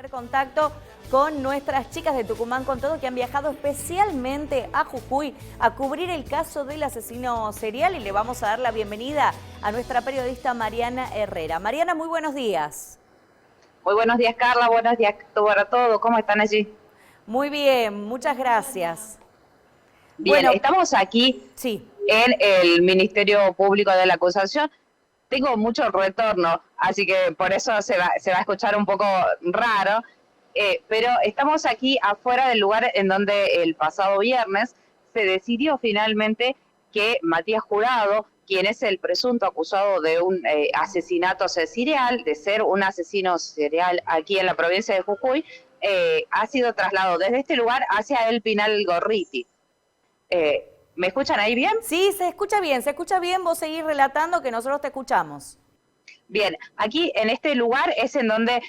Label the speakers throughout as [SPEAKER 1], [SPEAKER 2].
[SPEAKER 1] hacer contacto con nuestras chicas de Tucumán con Todo, que han viajado especialmente a Jujuy a cubrir el caso del asesino serial, y le vamos a dar la bienvenida a nuestra periodista Mariana Herrera. Mariana, muy buenos días.
[SPEAKER 2] Muy buenos días, Carla. Buenos días para todos. ¿Cómo están allí?
[SPEAKER 1] Muy bien, muchas gracias.
[SPEAKER 2] Bien,
[SPEAKER 1] bueno,
[SPEAKER 2] estamos aquí
[SPEAKER 1] sí.
[SPEAKER 2] en el Ministerio Público de la Acusación. Tengo mucho retorno, así que por eso se va a escuchar un poco raro, pero estamos aquí afuera del lugar en donde el pasado viernes se decidió finalmente que Matías Jurado, quien es el presunto acusado de un asesinato serial, de ser un asesino serial aquí en la provincia de Jujuy, ha sido trasladado desde este lugar hacia el Pinal Gorriti. ¿Me escuchan ahí bien?
[SPEAKER 1] Sí, se escucha bien. Vos seguís relatando que nosotros te escuchamos.
[SPEAKER 2] Bien, aquí en este lugar es en donde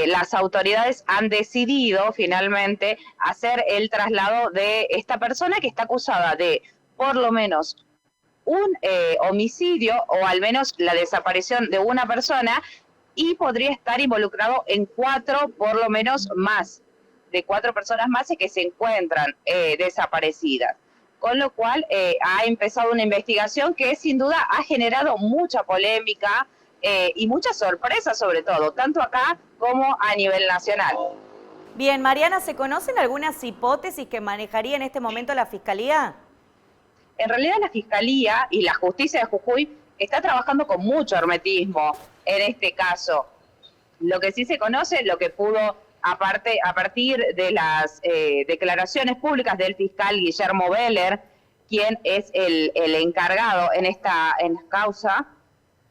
[SPEAKER 2] las autoridades han decidido finalmente hacer el traslado de esta persona que está acusada de por lo menos un homicidio o al menos la desaparición de una persona, y podría estar involucrado en 4 por lo menos más, de 4 personas más que se encuentran desaparecidas. Con lo cual ha empezado una investigación que sin duda ha generado mucha polémica y mucha sorpresa, sobre todo, tanto acá como a nivel nacional.
[SPEAKER 1] Bien, Mariana, ¿se conocen algunas hipótesis que manejaría en este momento la Fiscalía?
[SPEAKER 2] En realidad la Fiscalía y la Justicia de Jujuy está trabajando con mucho hermetismo en este caso. Lo que sí se conoce, lo que pudo, a partir de las declaraciones públicas del fiscal Guillermo Beller, quien es el encargado en esta causa,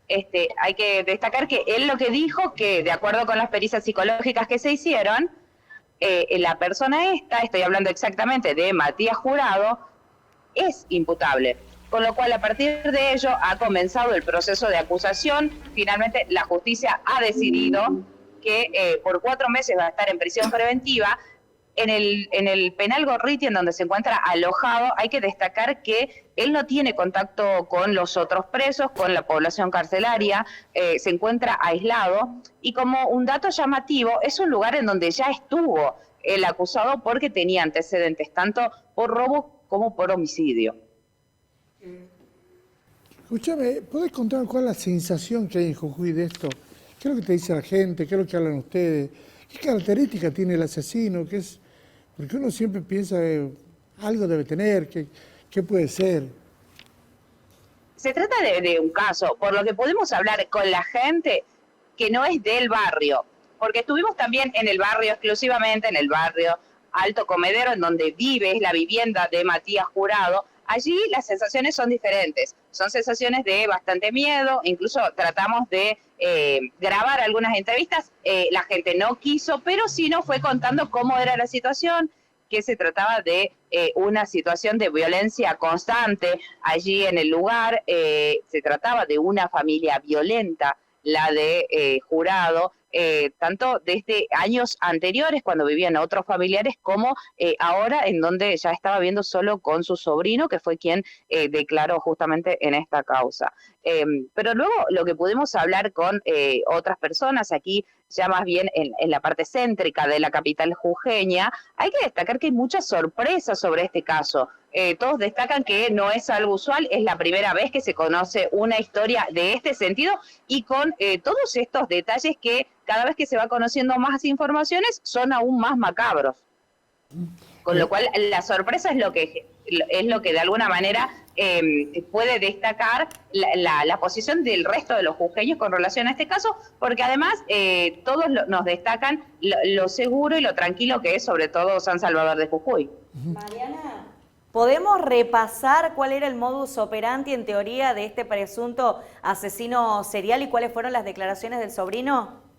[SPEAKER 2] hay que destacar que él lo que dijo, que de acuerdo con las pericias psicológicas que se hicieron, la persona estoy hablando exactamente de Matías Jurado, es imputable. Con lo cual, a partir de ello, ha comenzado el proceso de acusación. Finalmente, la justicia ha decidido que por 4 meses va a estar en prisión preventiva. En el penal Gorriti, en donde se encuentra alojado, hay que destacar que él no tiene contacto con los otros presos, con la población carcelaria, se encuentra aislado, y como un dato llamativo, es un lugar en donde ya estuvo el acusado porque tenía antecedentes tanto por robo como por homicidio.
[SPEAKER 3] Escúchame, ¿podés contar cuál es la sensación que hay en Jujuy de esto? ¿Qué es lo que te dice la gente? ¿Qué es lo que hablan ustedes? ¿Qué característica tiene el asesino? Porque uno siempre piensa que algo debe tener, ¿qué puede ser?
[SPEAKER 2] Se trata de un caso, por lo que podemos hablar con la gente, que no es del barrio, porque estuvimos también en el barrio, exclusivamente en el barrio Alto Comedero, en donde vive, es la vivienda de Matías Jurado. Allí las sensaciones son diferentes, son sensaciones de bastante miedo, incluso tratamos de grabar algunas entrevistas, la gente no quiso, pero sí nos fue contando cómo era la situación, que se trataba de una situación de violencia constante allí en el lugar, se trataba de una familia violenta, la de Jurado, tanto desde años anteriores cuando vivían otros familiares, como ahora en donde ya estaba viviendo solo con su sobrino, que fue quien declaró justamente en esta causa. Pero luego lo que pudimos hablar con otras personas aquí, ya más bien en la parte céntrica de la capital jujeña, hay que destacar que hay muchas sorpresas sobre este caso. Todos destacan que no es algo usual, es la primera vez que se conoce una historia de este sentido, y con todos estos detalles que cada vez que se va conociendo más informaciones son aún más macabros. Con lo cual la sorpresa es lo que de alguna manera puede destacar la posición del resto de los jujeños con relación a este caso, porque además todos nos destacan lo seguro y lo tranquilo que es, sobre todo, San Salvador de Jujuy.
[SPEAKER 1] Mariana, ¿podemos repasar cuál era el modus operandi en teoría de este presunto asesino serial y cuáles fueron las declaraciones del sobrino?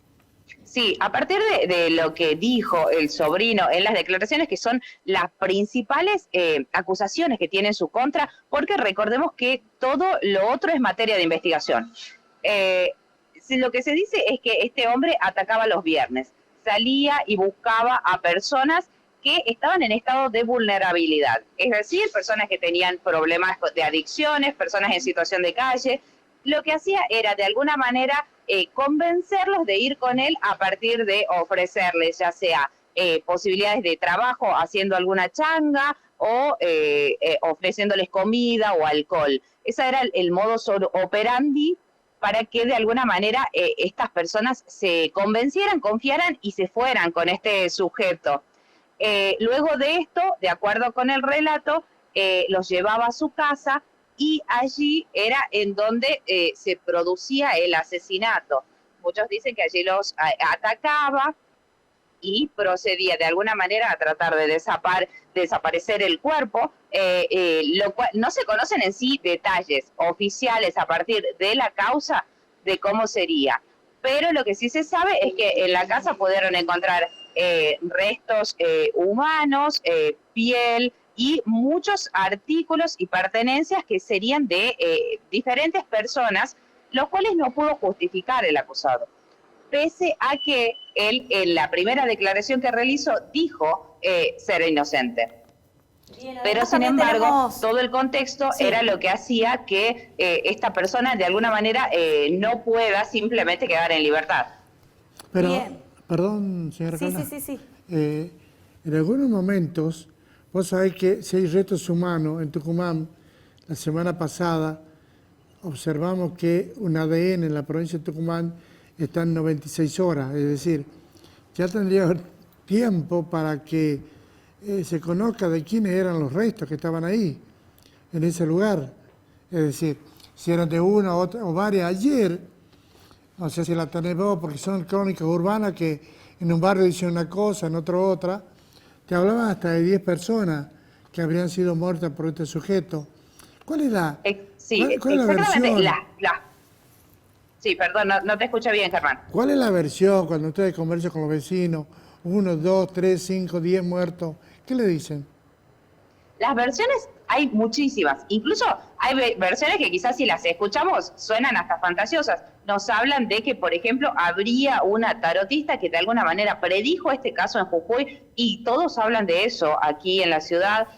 [SPEAKER 2] Sí, a partir de lo que dijo el sobrino en las declaraciones, que son las principales acusaciones que tiene en su contra, porque recordemos que todo lo otro es materia de investigación. Lo que se dice es que este hombre atacaba los viernes, salía y buscaba a personas que estaban en estado de vulnerabilidad, es decir, personas que tenían problemas de adicciones, personas en situación de calle. Lo que hacía era, de alguna manera, convencerlos de ir con él a partir de ofrecerles ya sea posibilidades de trabajo haciendo alguna changa o ofreciéndoles comida o alcohol. Ese era el modus operandi para que de alguna manera estas personas se convencieran, confiaran y se fueran con este sujeto. Luego de esto, de acuerdo con el relato, los llevaba a su casa y allí era en donde se producía el asesinato. Muchos dicen que allí los atacaba y procedía de alguna manera a tratar de desaparecer el cuerpo, lo cual no se conocen en sí detalles oficiales a partir de la causa de cómo sería. Pero lo que sí se sabe es que en la casa pudieron encontrar restos humanos, piel y muchos artículos y pertenencias que serían de diferentes personas, los cuales no pudo justificar el acusado. Pese a que él, en la primera declaración que realizó, dijo ser inocente. Bien, pero sin embargo, todo el contexto era lo que hacía que esta persona de alguna manera no pueda simplemente quedar en libertad.
[SPEAKER 3] Pero, perdón, señora Carla.
[SPEAKER 1] Sí.
[SPEAKER 3] En algunos momentos, vos sabés que si hay restos humanos en Tucumán, la semana pasada observamos que un ADN en la provincia de Tucumán está en 96 horas, es decir, ya tendría tiempo para que se conozca de quiénes eran los restos que estaban ahí, en ese lugar. Es decir, si eran de una o varias ayer, no sé si la tenés vos, porque son crónicas urbanas que en un barrio dicen una cosa, en otro otra, te hablaban hasta de 10 personas que habrían sido muertas por este sujeto. ¿Cuál es la, cuál es la versión?
[SPEAKER 2] Sí, perdón, no te escucho bien, Germán.
[SPEAKER 3] ¿Cuál es la versión cuando ustedes conversan con los vecinos? 1, 2, 3, 5, 10 muertos. ¿Qué le dicen?
[SPEAKER 2] Las versiones hay muchísimas. Incluso hay versiones que quizás si las escuchamos suenan hasta fantasiosas. Nos hablan de que, por ejemplo, habría una tarotista que de alguna manera predijo este caso en Jujuy y todos hablan de eso aquí en la ciudad.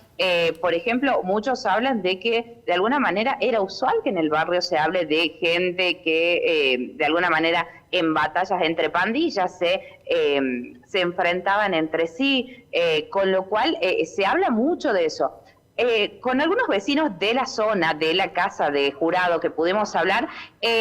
[SPEAKER 2] Por ejemplo, muchos hablan de que de alguna manera era usual que en el barrio se hable de gente que de alguna manera en batallas entre pandillas se enfrentaban entre sí, con lo cual se habla mucho de eso. Con algunos vecinos de la zona, de la casa de Jurado que pudimos hablar,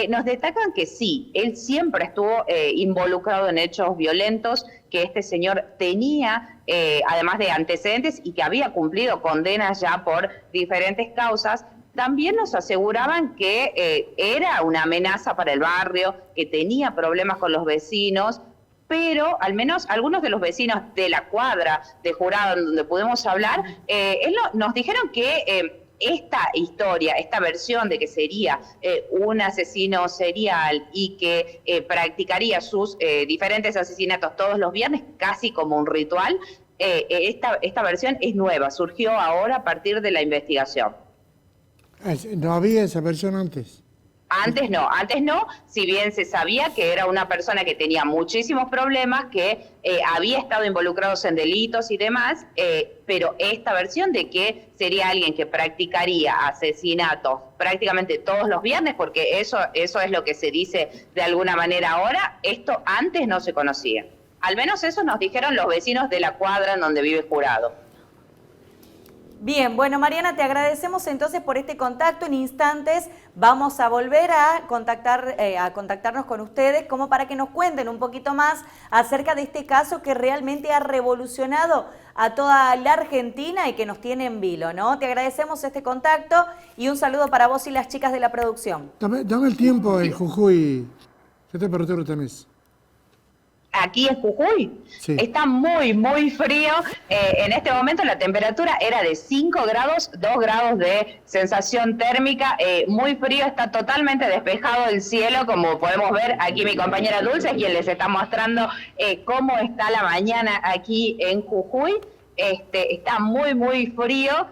[SPEAKER 2] nos destacan que sí, él siempre estuvo involucrado en hechos violentos, que este señor tenía, además de antecedentes, y que había cumplido condenas ya por diferentes causas. También nos aseguraban que era una amenaza para el barrio, que tenía problemas con los vecinos, pero al menos algunos de los vecinos de la cuadra de Jurado, en donde pudimos hablar, nos dijeron que esta historia, esta versión de que sería un asesino serial y que practicaría sus diferentes asesinatos todos los viernes, casi como un ritual, esta versión es nueva, surgió ahora a partir de la investigación.
[SPEAKER 3] ¿No había esa versión antes?
[SPEAKER 2] Antes no, si bien se sabía que era una persona que tenía muchísimos problemas, que había estado involucrados en delitos y demás, pero esta versión de que sería alguien que practicaría asesinatos prácticamente todos los viernes, porque eso es lo que se dice de alguna manera ahora, esto antes no se conocía. Al menos eso nos dijeron los vecinos de la cuadra en donde vive Jurado.
[SPEAKER 1] Bien, bueno, Mariana, te agradecemos entonces por este contacto. En instantes vamos a volver a contactarnos con ustedes como para que nos cuenten un poquito más acerca de este caso que realmente ha revolucionado a toda la Argentina y que nos tiene en vilo, ¿no? Te agradecemos este contacto y un saludo para vos y las chicas de la producción.
[SPEAKER 3] Dame el tiempo en Jujuy. ¿Qué temperatura tenés?
[SPEAKER 2] Aquí en Jujuy está muy, muy frío. En este momento la temperatura era de 5 grados, 2 grados de sensación térmica. Muy frío, está totalmente despejado el cielo, como podemos ver. Aquí mi compañera Dulce, quien les está mostrando cómo está la mañana aquí en Jujuy. Está muy, muy frío,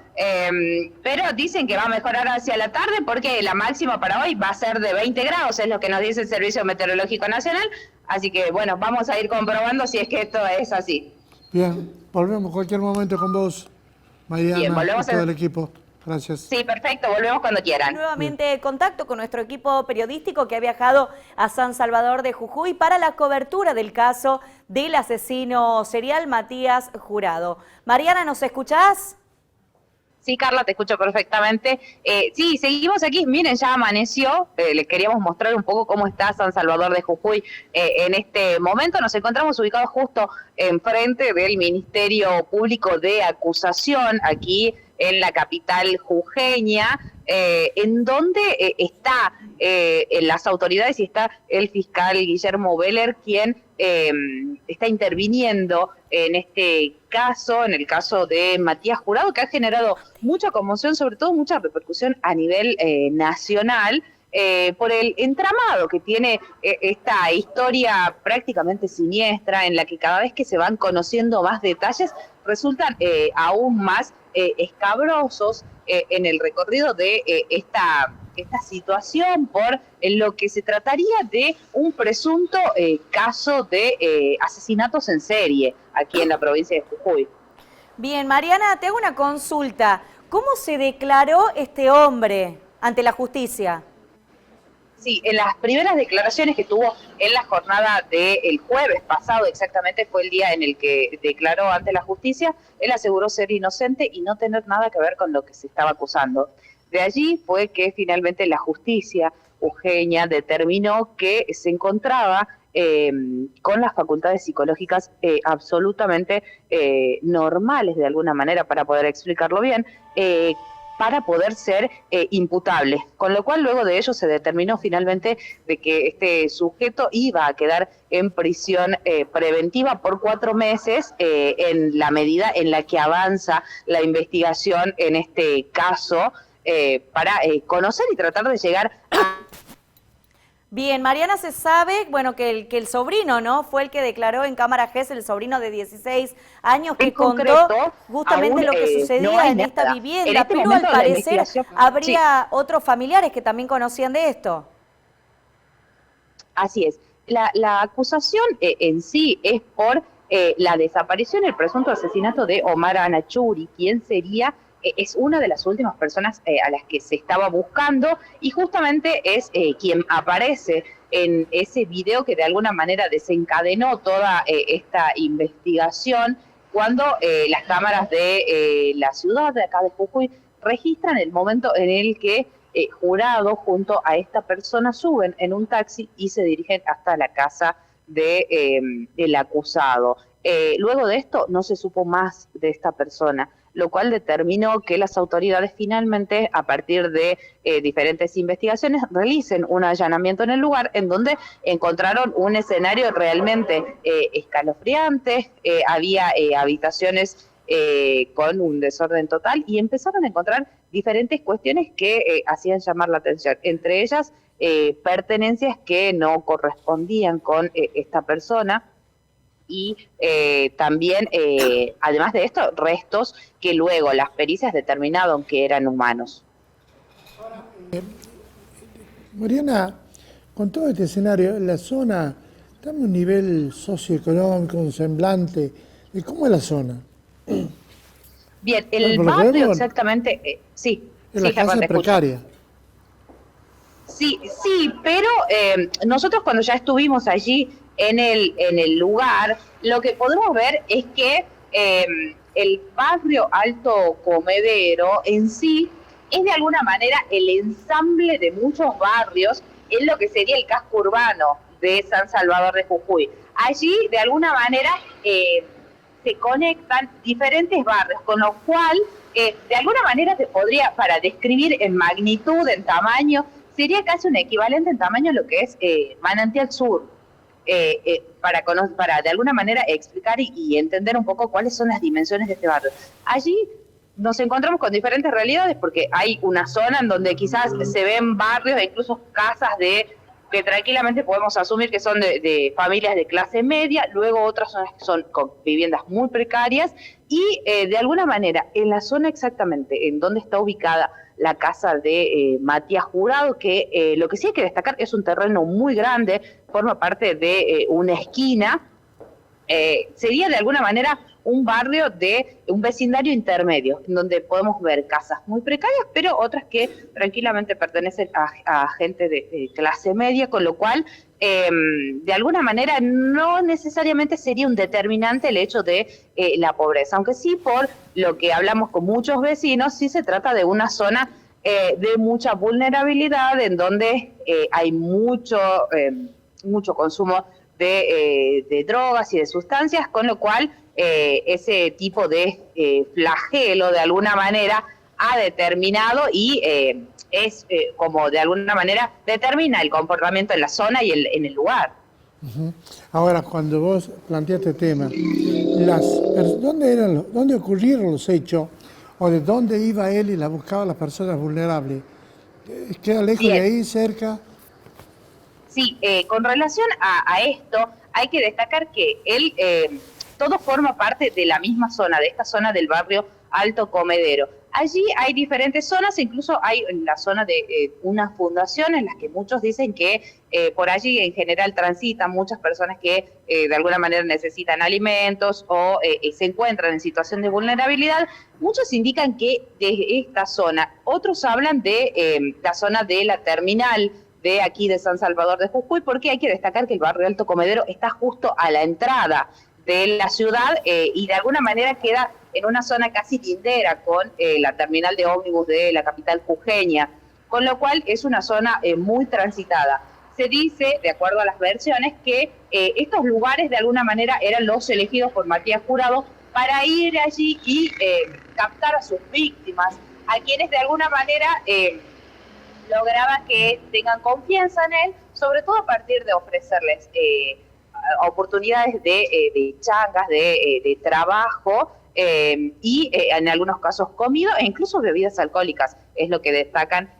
[SPEAKER 2] pero dicen que va a mejorar hacia la tarde porque la máxima para hoy va a ser de 20 grados, es lo que nos dice el Servicio Meteorológico Nacional. Así que, bueno, vamos a ir comprobando si es que esto es así.
[SPEAKER 3] Bien, volvemos cualquier momento con vos, Mariana, y todo el equipo. Gracias.
[SPEAKER 2] Sí, perfecto, volvemos cuando quieran.
[SPEAKER 1] Nuevamente contacto con nuestro equipo periodístico que ha viajado a San Salvador de Jujuy para la cobertura del caso del asesino serial Matías Jurado. Mariana, ¿nos escuchás?
[SPEAKER 2] Sí, Carla, te escucho perfectamente. Sí, seguimos aquí. Miren, ya amaneció. Les queríamos mostrar un poco cómo está San Salvador de Jujuy en este momento. Nos encontramos ubicados justo enfrente del Ministerio Público de Acusación, aquí en la capital jujeña, en donde está las autoridades y está el fiscal Guillermo Beller, quien está interviniendo en este caso, en el caso de Matías Jurado, que ha generado mucha conmoción, sobre todo mucha repercusión a nivel nacional, por el entramado que tiene esta historia prácticamente siniestra, en la que cada vez que se van conociendo más detalles, resultan aún más escabrosos en el recorrido de esta situación, por lo que se trataría de un presunto caso de asesinatos en serie aquí en la provincia de Jujuy.
[SPEAKER 1] Bien, Mariana, te hago una consulta. ¿Cómo se declaró este hombre ante la justicia?
[SPEAKER 2] Sí, en las primeras declaraciones que tuvo en la jornada del jueves pasado, exactamente fue el día en el que declaró ante la justicia, él aseguró ser inocente y no tener nada que ver con lo que se estaba acusando. De allí fue que finalmente la justicia jujeña determinó que se encontraba con las facultades psicológicas absolutamente normales, de alguna manera, para poder explicarlo bien, para poder ser imputable. Con lo cual, luego de ello, se determinó finalmente de que este sujeto iba a quedar en prisión preventiva por 4 meses, en la medida en la que avanza la investigación en este caso, para conocer y tratar de llegar a...
[SPEAKER 1] Bien, Mariana, se sabe, bueno, que el sobrino, ¿no? Fue el que declaró en cámara GES, el sobrino de 16 años, que contó justamente lo que sucedía en esta vivienda, pero al parecer habría otros familiares que también conocían de esto.
[SPEAKER 2] Así es. La acusación en sí es por la desaparición, el presunto asesinato de Omar Anachuri, quien sería... es una de las últimas personas a las que se estaba buscando, y justamente es quien aparece en ese video que de alguna manera desencadenó toda esta investigación, cuando las cámaras de la ciudad de acá de Jujuy registran el momento en el que Jurado junto a esta persona suben en un taxi y se dirigen hasta la casa del acusado. Luego de esto no se supo más de esta persona, lo cual determinó que las autoridades finalmente, a partir de diferentes investigaciones, realicen un allanamiento en el lugar, en donde encontraron un escenario realmente escalofriante. Había habitaciones con un desorden total, y empezaron a encontrar diferentes cuestiones que hacían llamar la atención, entre ellas pertenencias que no correspondían con esta persona, y también, además de esto, restos que luego las pericias determinaron que eran humanos.
[SPEAKER 3] Mariana, con todo este escenario, la zona, dame un nivel socioeconómico, un semblante de cómo es la zona.
[SPEAKER 2] Bien, el barrio exactamente, sí.
[SPEAKER 3] Es la casa precaria.
[SPEAKER 2] Sí, pero nosotros cuando ya estuvimos allí en el lugar, lo que podemos ver es que el barrio Alto Comedero en sí es de alguna manera el ensamble de muchos barrios en lo que sería el casco urbano de San Salvador de Jujuy. Allí, de alguna manera, se conectan diferentes barrios, con lo cual, de alguna manera se podría, para describir en magnitud, en tamaño, sería casi un equivalente en tamaño a lo que es Manantial Sur, para de alguna manera explicar y entender un poco cuáles son las dimensiones de este barrio. Allí nos encontramos con diferentes realidades, porque hay una zona en donde quizás se ven barrios e incluso casas que tranquilamente podemos asumir que son de familias de clase media, luego otras zonas que son con viviendas muy precarias, y de alguna manera en la zona exactamente en donde está ubicada la casa de Matías Jurado, que lo que sí hay que destacar es un terreno muy grande, forma parte de una esquina, sería de alguna manera un barrio de un vecindario intermedio, en donde podemos ver casas muy precarias, pero otras que tranquilamente pertenecen a gente de clase media, con lo cual, de alguna manera, no necesariamente sería un determinante el hecho de la pobreza, aunque sí, por lo que hablamos con muchos vecinos, sí se trata de una zona de mucha vulnerabilidad, en donde hay mucho consumo de drogas y de sustancias, con lo cual ese tipo de flagelo de alguna manera ha determinado y es como de alguna manera determina el comportamiento en la zona y en el lugar.
[SPEAKER 3] Ahora, cuando vos planteaste este tema, ¿dónde ocurrieron los hechos o de dónde iba él y la buscaba a las personas vulnerables? ¿Queda lejos de ahí, cerca?
[SPEAKER 2] Sí, con relación a esto, hay que destacar que él, todo forma parte de la misma zona, de esta zona del barrio Alto Comedero. Allí hay diferentes zonas, incluso hay la zona de una fundación en las que muchos dicen que por allí en general transitan muchas personas que de alguna manera necesitan alimentos o se encuentran en situación de vulnerabilidad. Muchos indican que de esta zona, otros hablan de la zona de la terminal de aquí de San Salvador de Jujuy, porque hay que destacar que el barrio Alto Comedero está justo a la entrada de la ciudad y de alguna manera queda en una zona casi lindera con la terminal de ómnibus de la capital jujeña, con lo cual es una zona muy transitada. Se dice, de acuerdo a las versiones, que estos lugares de alguna manera eran los elegidos por Matías Jurado para ir allí y captar a sus víctimas, a quienes de alguna manera lograba que tengan confianza en él, sobre todo a partir de ofrecerles oportunidades de changas, de trabajo y en algunos casos comida e incluso bebidas alcohólicas, es lo que destacan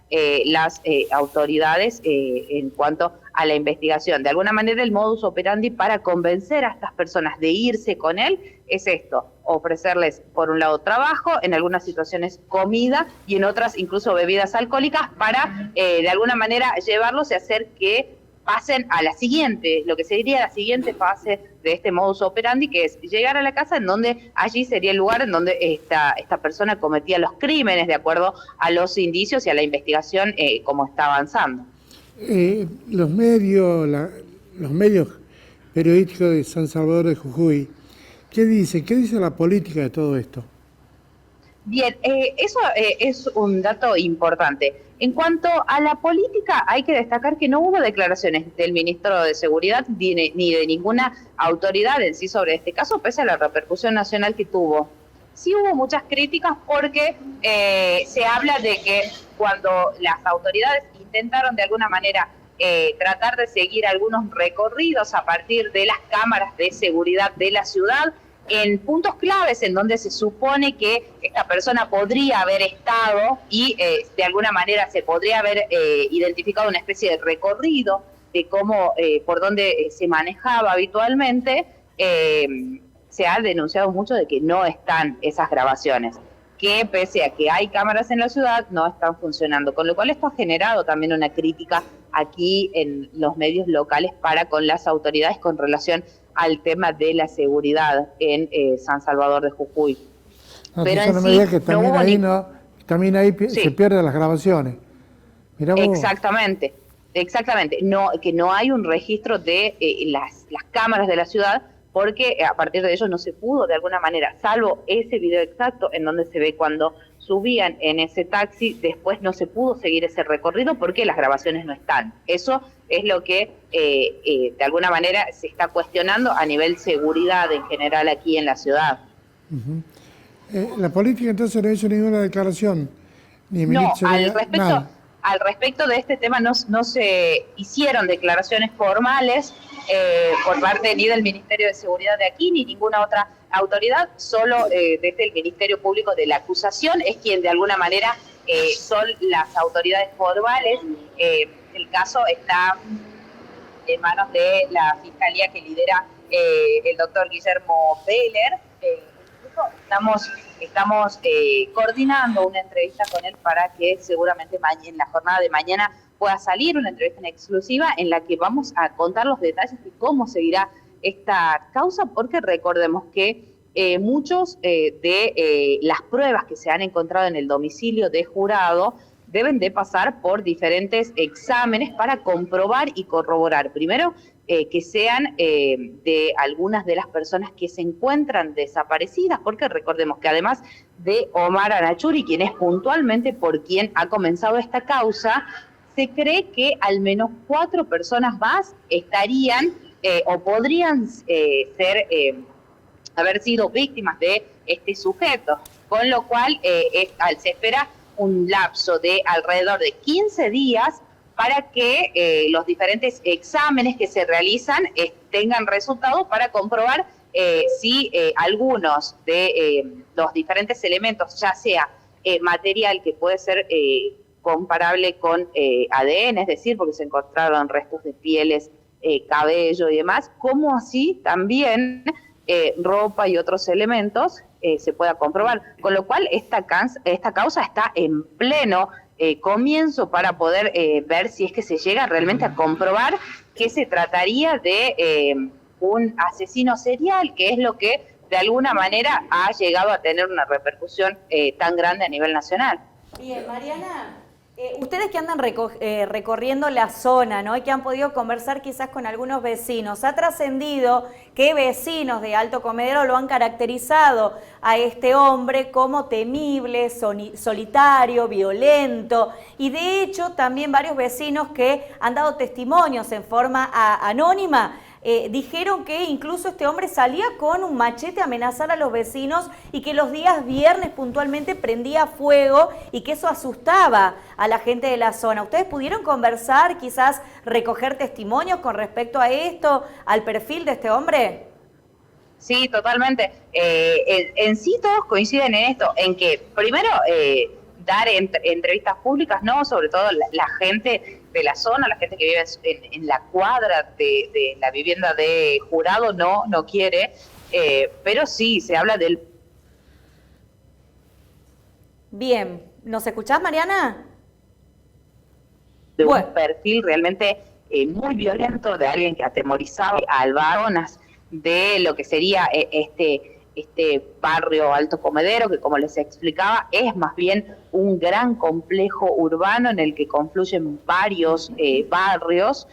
[SPEAKER 2] las autoridades en cuanto a la investigación. De alguna manera el modus operandi para convencer a estas personas de irse con él es esto: ofrecerles por un lado trabajo, en algunas situaciones comida y en otras incluso bebidas alcohólicas para de alguna manera llevarlos y hacer que pasen a la siguiente, lo que sería la siguiente fase de este modus operandi, que es llegar a la casa en donde allí sería el lugar en donde esta persona cometía los crímenes, de acuerdo a los indicios y a la investigación como está avanzando.
[SPEAKER 3] Los medios periodísticos de San Salvador de Jujuy, ¿qué dicen? ¿Qué dice la política de todo esto?
[SPEAKER 2] Bien, eso es un dato importante. En cuanto a la política, hay que destacar que no hubo declaraciones del ministro de Seguridad ni de ninguna autoridad en sí sobre este caso, pese a la repercusión nacional que tuvo. Sí hubo muchas críticas porque se habla de que cuando las autoridades intentaron de alguna manera tratar de seguir algunos recorridos a partir de las cámaras de seguridad de la ciudad, en puntos claves en donde se supone que esta persona podría haber estado y de alguna manera se podría haber identificado una especie de recorrido de cómo, por dónde se manejaba habitualmente, se ha denunciado mucho de que no están esas grabaciones, que pese a que hay cámaras en la ciudad, no están funcionando, con lo cual esto ha generado también una crítica aquí en los medios locales para con las autoridades con relación al tema de la seguridad en San Salvador de Jujuy.
[SPEAKER 3] Pero en sí, que también ahí sí, se pierden las grabaciones. Mirá vos.
[SPEAKER 2] Exactamente. No, que no hay un registro de las cámaras de la ciudad, porque a partir de ello no se pudo de alguna manera, salvo ese video exacto en donde se ve cuando subían en ese taxi, después no se pudo seguir ese recorrido porque las grabaciones no están. Eso es lo que de alguna manera se está cuestionando a nivel seguridad en general aquí en la ciudad.
[SPEAKER 3] La política entonces no hizo ninguna declaración, ni
[SPEAKER 2] no, al respecto de este tema no se hicieron declaraciones formales por parte ni del Ministerio de Seguridad de aquí ni ninguna otra autoridad, solo desde el Ministerio Público de la Acusación es quien de alguna manera son las autoridades formales. El caso está en manos de la Fiscalía que lidera el doctor Guillermo Beller. Incluso estamos coordinando una entrevista con él para que seguramente en la jornada de mañana pueda salir una entrevista en exclusiva en la que vamos a contar los detalles de cómo seguirá esta causa, porque recordemos que muchos de las pruebas que se han encontrado en el domicilio de Jurado deben de pasar por diferentes exámenes para comprobar y corroborar. Primero, que sean de algunas de las personas que se encuentran desaparecidas, porque recordemos que además de Omar Anachuri, quien es puntualmente por quien ha comenzado esta causa, se cree que al menos 4 personas más estarían o podrían haber sido víctimas de este sujeto, con lo cual se espera un lapso de alrededor de 15 días para que los diferentes exámenes que se realizan tengan resultados para comprobar si algunos de los diferentes elementos, ya sea material que puede ser comparable con ADN, es decir, porque se encontraron restos de pieles, cabello y demás, como así también ropa y otros elementos se pueda comprobar. Con lo cual esta causa está en pleno comienzo para poder ver si es que se llega realmente a comprobar que se trataría de un asesino serial, que es lo que de alguna manera ha llegado a tener una repercusión tan grande a nivel nacional.
[SPEAKER 1] Bien, Mariana, ustedes que andan recorriendo la zona, ¿no? Y que han podido conversar quizás con algunos vecinos, ha trascendido que vecinos de Alto Comedero lo han caracterizado a este hombre como temible, solitario, violento, y de hecho también varios vecinos que han dado testimonios en forma anónima dijeron que incluso este hombre salía con un machete a amenazar a los vecinos y que los días viernes puntualmente prendía fuego y que eso asustaba a la gente de la zona. ¿Ustedes pudieron conversar, quizás recoger testimonios con respecto a esto, al perfil de este hombre?
[SPEAKER 2] Sí, totalmente. En sí todos coinciden en esto, en que primero dar entrevistas públicas, no, sobre todo la gente de la zona, la gente que vive en la cuadra de la vivienda de Jurado no quiere, pero sí se habla del...
[SPEAKER 1] Bien, ¿nos escuchás, Mariana?
[SPEAKER 2] De un perfil realmente muy violento, de alguien que atemorizaba a varonas de lo que sería este barrio Alto Comedero, que como les explicaba, es más bien un gran complejo urbano en el que confluyen varios barrios.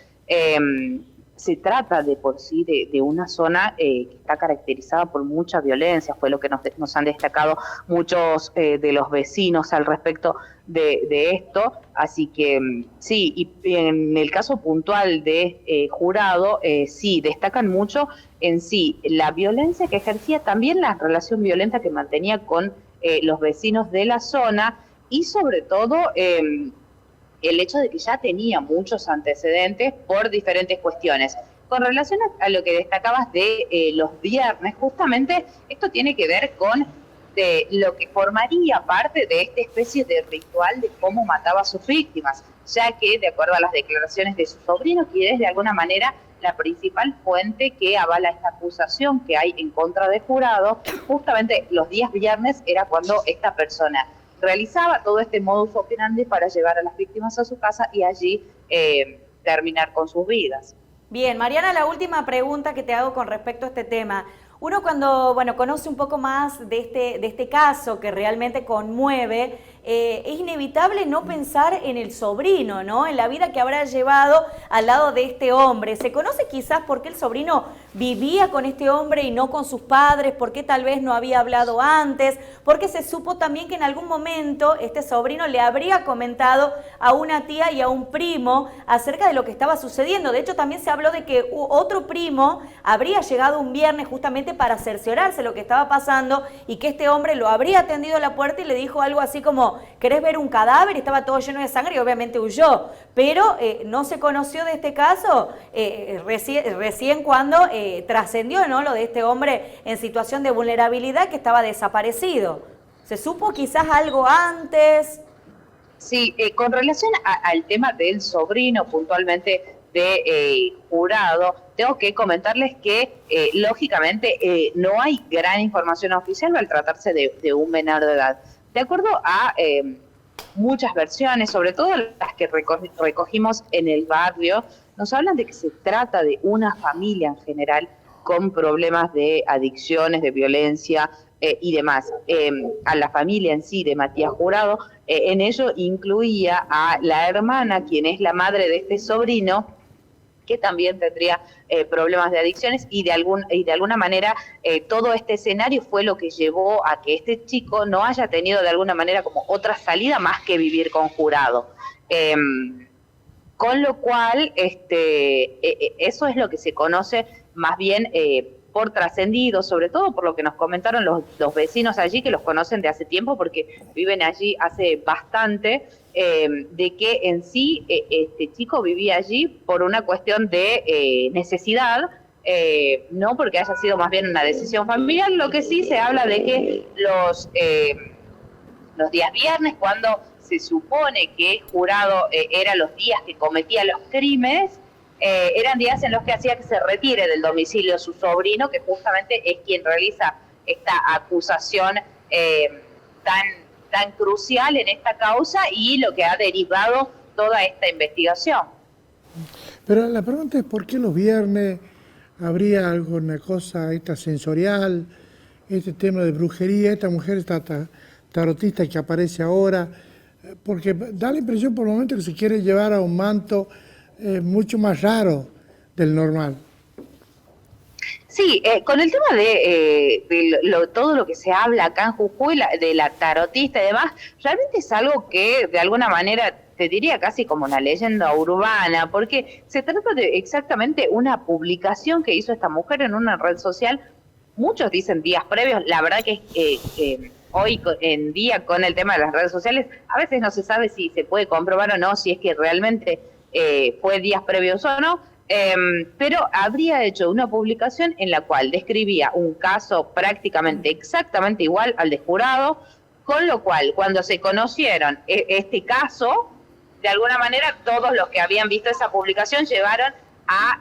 [SPEAKER 2] Se trata de por sí de una zona que está caracterizada por mucha violencia, fue lo que nos han destacado muchos de los vecinos al respecto de esto. Así que sí, y en el caso puntual de Jurado, sí, destacan mucho en sí la violencia que ejercía, también la relación violenta que mantenía con los vecinos de la zona, y sobre todo el hecho de que ya tenía muchos antecedentes por diferentes cuestiones. Con relación a lo que destacabas de los viernes, justamente esto tiene que ver con lo que formaría parte de esta especie de ritual de cómo mataba a sus víctimas, ya que, de acuerdo a las declaraciones de su sobrino, que es de alguna manera la principal fuente que avala esta acusación que hay en contra de Jurado, justamente los días viernes era cuando esta persona realizaba todo este modus operandi para llevar a las víctimas a su casa y allí terminar con sus vidas.
[SPEAKER 1] Bien, Mariana, la última pregunta que te hago con respecto a este tema. Uno cuando conoce un poco más de este caso que realmente conmueve, es inevitable no pensar en el sobrino, ¿no? En la vida que habrá llevado al lado de este hombre. ¿Se conoce quizás por qué el sobrino vivía con este hombre y no con sus padres? ¿Por qué tal vez no había hablado antes? Porque se supo también que en algún momento este sobrino le habría comentado a una tía y a un primo acerca de lo que estaba sucediendo. De hecho, también se habló de que otro primo habría llegado un viernes justamente para cerciorarse lo que estaba pasando y que este hombre lo habría atendido a la puerta y le dijo algo así como: ¿querés ver un cadáver? Estaba todo lleno de sangre y obviamente huyó. Pero no se conoció de este caso recién cuando trascendió, ¿no?, lo de este hombre en situación de vulnerabilidad que estaba desaparecido. ¿Se supo quizás algo antes?
[SPEAKER 2] Sí, con relación al tema del sobrino puntualmente de Jurado, tengo que comentarles que lógicamente no hay gran información oficial al tratarse de un menor de edad. De acuerdo a muchas versiones, sobre todo las que recogimos en el barrio, nos hablan de que se trata de una familia en general con problemas de adicciones, de violencia y demás. A la familia en sí de Matías Jurado, en ello incluía a la hermana, quien es la madre de este sobrino, que también tendría problemas de adicciones y de alguna manera todo este escenario fue lo que llevó a que este chico no haya tenido de alguna manera como otra salida más que vivir con Jurado. Con lo cual, eso es lo que se conoce más bien por trascendido, sobre todo por lo que nos comentaron los vecinos allí, que los conocen de hace tiempo porque viven allí hace bastante, de que en sí este chico vivía allí por una cuestión de necesidad, no porque haya sido más bien una decisión familiar. Lo que sí se habla de que los días viernes, cuando se supone que Jurado eran los días que cometía los crímenes, eran días en los que hacía que se retire del domicilio su sobrino, que justamente es quien realiza esta acusación tan crucial en esta causa y lo que ha derivado toda esta investigación.
[SPEAKER 3] Pero la pregunta es, ¿por qué los viernes habría alguna cosa esta sensorial, este tema de brujería, esta mujer, esta tarotista que aparece ahora? Porque da la impresión por el momento que se quiere llevar a un manto mucho más raro del normal.
[SPEAKER 2] Sí, con el tema de todo lo que se habla acá en Jujuy, de la tarotista y demás, realmente es algo que de alguna manera te diría casi como una leyenda urbana, porque se trata de exactamente una publicación que hizo esta mujer en una red social. Muchos dicen días previos, la verdad que hoy en día con el tema de las redes sociales, a veces no se sabe si se puede comprobar o no, si es que realmente fue días previos o no, pero habría hecho una publicación en la cual describía un caso prácticamente exactamente igual al de Jurado, con lo cual cuando se conocieron este caso, de alguna manera todos los que habían visto esa publicación llevaron a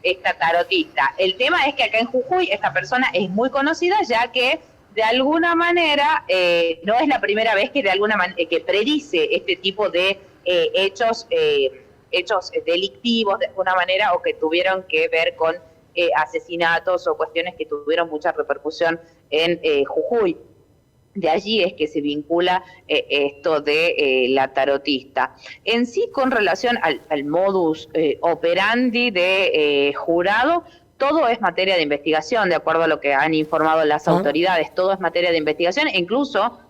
[SPEAKER 2] esta tarotista. El tema es que acá en Jujuy esta persona es muy conocida, ya que de alguna manera no es la primera vez que de alguna manera que predice este tipo de hechos delictivos de alguna manera, o que tuvieron que ver con asesinatos o cuestiones que tuvieron mucha repercusión en Jujuy. De allí es que se vincula esto de la tarotista. En sí, con relación al modus operandi de Jurado, todo es materia de investigación, de acuerdo a lo que han informado las autoridades, todo es materia de investigación, e incluso,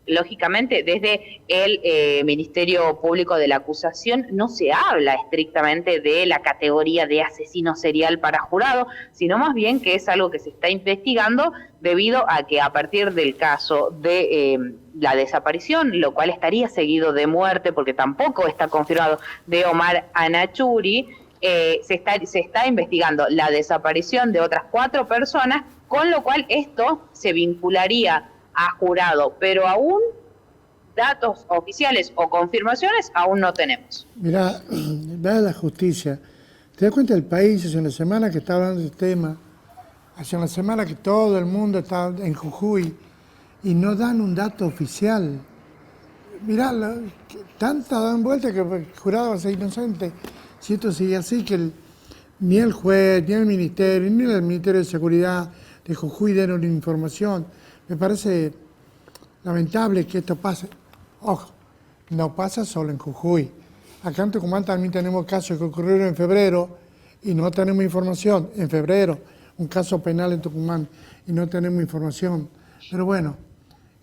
[SPEAKER 2] lógicamente, desde el Ministerio Público de la Acusación no se habla estrictamente de la categoría de asesino serial para Jurado, sino más bien que es algo que se está investigando debido a que a partir del caso de la desaparición, lo cual estaría seguido de muerte, porque tampoco está confirmado, de Omar Anachuri, se está investigando la desaparición de otras 4 personas, con lo cual esto se vincularía a Jurado, pero aún datos oficiales o confirmaciones aún no tenemos.
[SPEAKER 3] Mirá, vea la justicia. ¿Te das cuenta del país? Hace una semana que está hablando del tema, hace una semana que todo el mundo está en Jujuy y no dan un dato oficial. Mirá, tanta dan vuelta que Jurado va a ser inocente. Si esto sigue así, que ni el juez, ni el ministerio, ni el Ministerio de Seguridad de Jujuy den una información. Me parece lamentable que esto pase. Ojo, no pasa solo en Jujuy. Acá en Tucumán también tenemos casos que ocurrieron en febrero y no tenemos información. En febrero, un caso penal en Tucumán y no tenemos información. Pero bueno,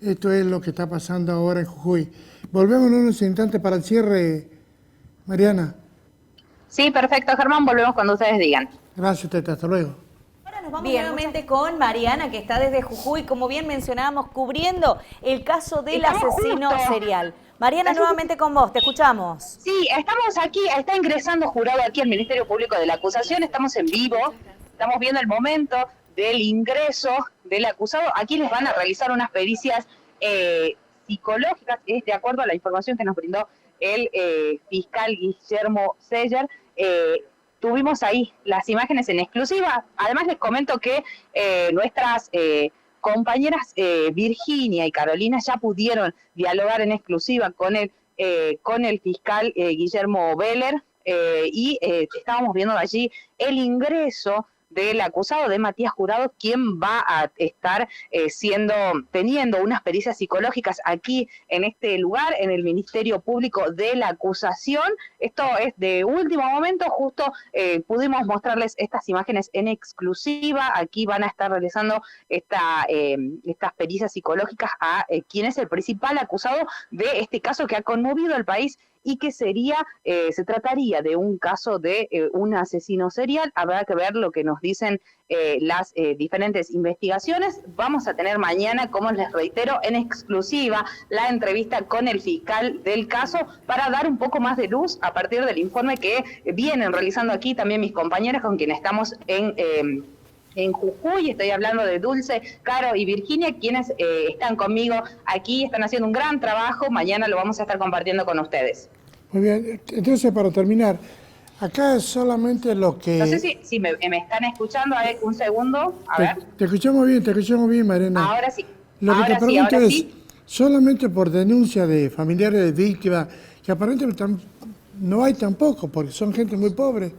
[SPEAKER 3] esto es lo que está pasando ahora en Jujuy. Volvemos en unos instantes para el cierre, Mariana.
[SPEAKER 2] Sí, perfecto, Germán, volvemos cuando ustedes digan.
[SPEAKER 3] Gracias, Teta, hasta luego.
[SPEAKER 1] Ahora nos vamos nuevamente con Mariana, que está desde Jujuy, como bien mencionábamos, cubriendo el caso del asesino serial. Mariana, nuevamente con vos, te escuchamos.
[SPEAKER 2] Sí, estamos aquí, está ingresando Jurado aquí al Ministerio Público de la Acusación, estamos en vivo, estamos viendo el momento del ingreso del acusado. Aquí les van a realizar unas pericias psicológicas, de acuerdo a la información que nos brindó el fiscal Guillermo Seller. Tuvimos ahí las imágenes en exclusiva. Además les comento que nuestras compañeras Virginia y Carolina ya pudieron dialogar en exclusiva con el fiscal Guillermo Veller, y estábamos viendo allí el ingreso del acusado de Matías Jurado, quien va a estar teniendo unas pericias psicológicas aquí en este lugar, en el Ministerio Público de la Acusación. Esto es de último momento, justo pudimos mostrarles estas imágenes en exclusiva. Aquí van a estar realizando estas pericias psicológicas a quien es el principal acusado de este caso que ha conmovido al país y que se trataría de un caso de un asesino serial. Habrá que ver lo que nos dicen las diferentes investigaciones. Vamos a tener mañana, como les reitero, en exclusiva la entrevista con el fiscal del caso para dar un poco más de luz a partir del informe que vienen realizando aquí también mis compañeras con quienes estamos en Jujuy. Estoy hablando de Dulce, Caro y Virginia, quienes están conmigo aquí, están haciendo un gran trabajo. Mañana lo vamos a estar compartiendo con ustedes.
[SPEAKER 3] Muy bien, entonces para terminar, acá es solamente lo que...
[SPEAKER 2] No sé si me están escuchando, a ver, un segundo, a ver.
[SPEAKER 3] Te escuchamos bien, Mariana.
[SPEAKER 2] Ahora sí.
[SPEAKER 3] Lo que
[SPEAKER 2] ahora
[SPEAKER 3] te pregunto
[SPEAKER 2] ahora
[SPEAKER 3] es,
[SPEAKER 2] sí.
[SPEAKER 3] solamente por denuncia de familiares de víctimas, que aparentemente no hay tampoco, porque son gente muy pobre.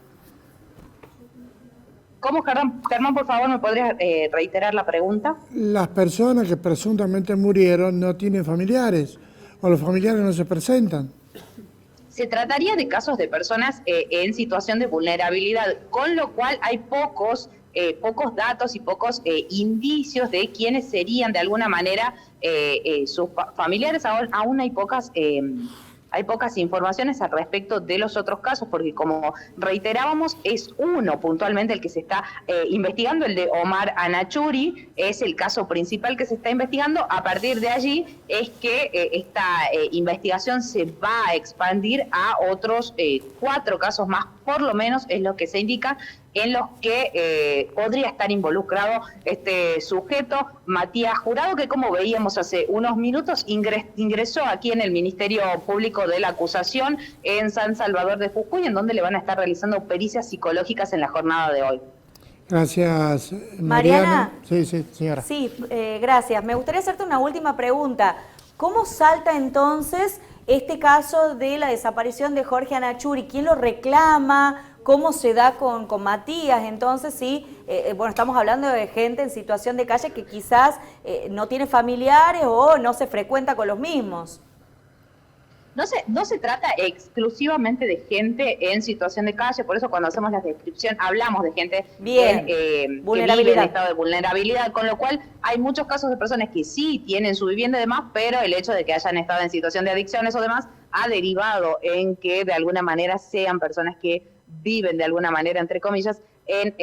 [SPEAKER 2] ¿Cómo, Germán, por favor, me podrías reiterar la pregunta?
[SPEAKER 3] Las personas que presuntamente murieron no tienen familiares, o los familiares no se presentan.
[SPEAKER 2] Se trataría de casos de personas en situación de vulnerabilidad, con lo cual hay pocos datos y pocos indicios de quiénes serían de alguna manera sus familiares. Aún hay pocas informaciones al respecto de los otros casos, porque como reiterábamos, es uno puntualmente el que se está investigando, el de Omar Anachuri, es el caso principal que se está investigando. A partir de allí es que esta investigación se va a expandir a otros 4 casos más, por lo menos es lo que se indica, en los que podría estar involucrado este sujeto, Matías Jurado, que como veíamos hace unos minutos ingresó aquí en el Ministerio Público de la Acusación en San Salvador de Jujuy, en donde le van a estar realizando pericias psicológicas en la jornada de hoy.
[SPEAKER 3] Gracias, Mariana. Sí, señora.
[SPEAKER 1] Sí, gracias. Me gustaría hacerte una última pregunta. ¿Cómo salta entonces este caso de la desaparición de Jorge Anachuri? ¿Quién lo reclama? ¿Cómo se da con Matías? Entonces, sí, bueno, estamos hablando de gente en situación de calle que quizás no tiene familiares o no se frecuenta con los mismos.
[SPEAKER 2] No se trata exclusivamente de gente en situación de calle, por eso cuando hacemos la descripción hablamos de gente que vive en estado de vulnerabilidad, con lo cual hay muchos casos de personas que sí tienen su vivienda y demás, pero el hecho de que hayan estado en situación de adicciones o demás ha derivado en que de alguna manera sean personas que viven de alguna manera, entre comillas, en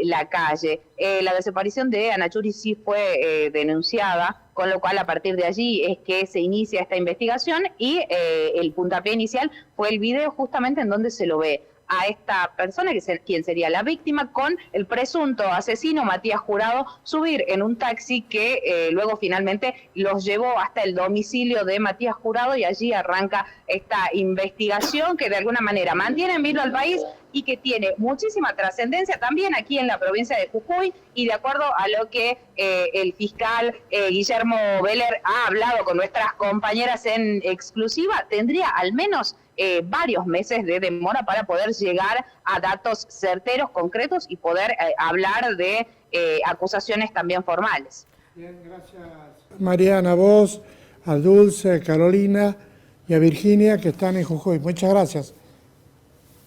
[SPEAKER 2] la calle. La desaparición de Anachuri sí fue denunciada, con lo cual a partir de allí es que se inicia esta investigación y el puntapié inicial fue el video justamente en donde se lo ve a esta persona, quien sería la víctima, con el presunto asesino Matías Jurado, subir en un taxi que luego finalmente los llevó hasta el domicilio de Matías Jurado, y allí arranca esta investigación que de alguna manera mantiene en vilo al país y que tiene muchísima trascendencia también aquí en la provincia de Jujuy, y de acuerdo a lo que el fiscal Guillermo Beller ha hablado con nuestras compañeras en exclusiva, tendría al menos varios meses de demora para poder llegar a datos certeros, concretos, y poder hablar de acusaciones también formales.
[SPEAKER 3] Bien, gracias. Mariana, a vos, a Dulce, a Carolina y a Virginia, que están en Jujuy. Muchas gracias.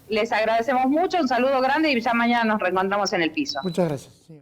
[SPEAKER 2] Les agradecemos mucho, un saludo grande y ya mañana nos reencontramos en el piso.
[SPEAKER 3] Muchas gracias. Sí.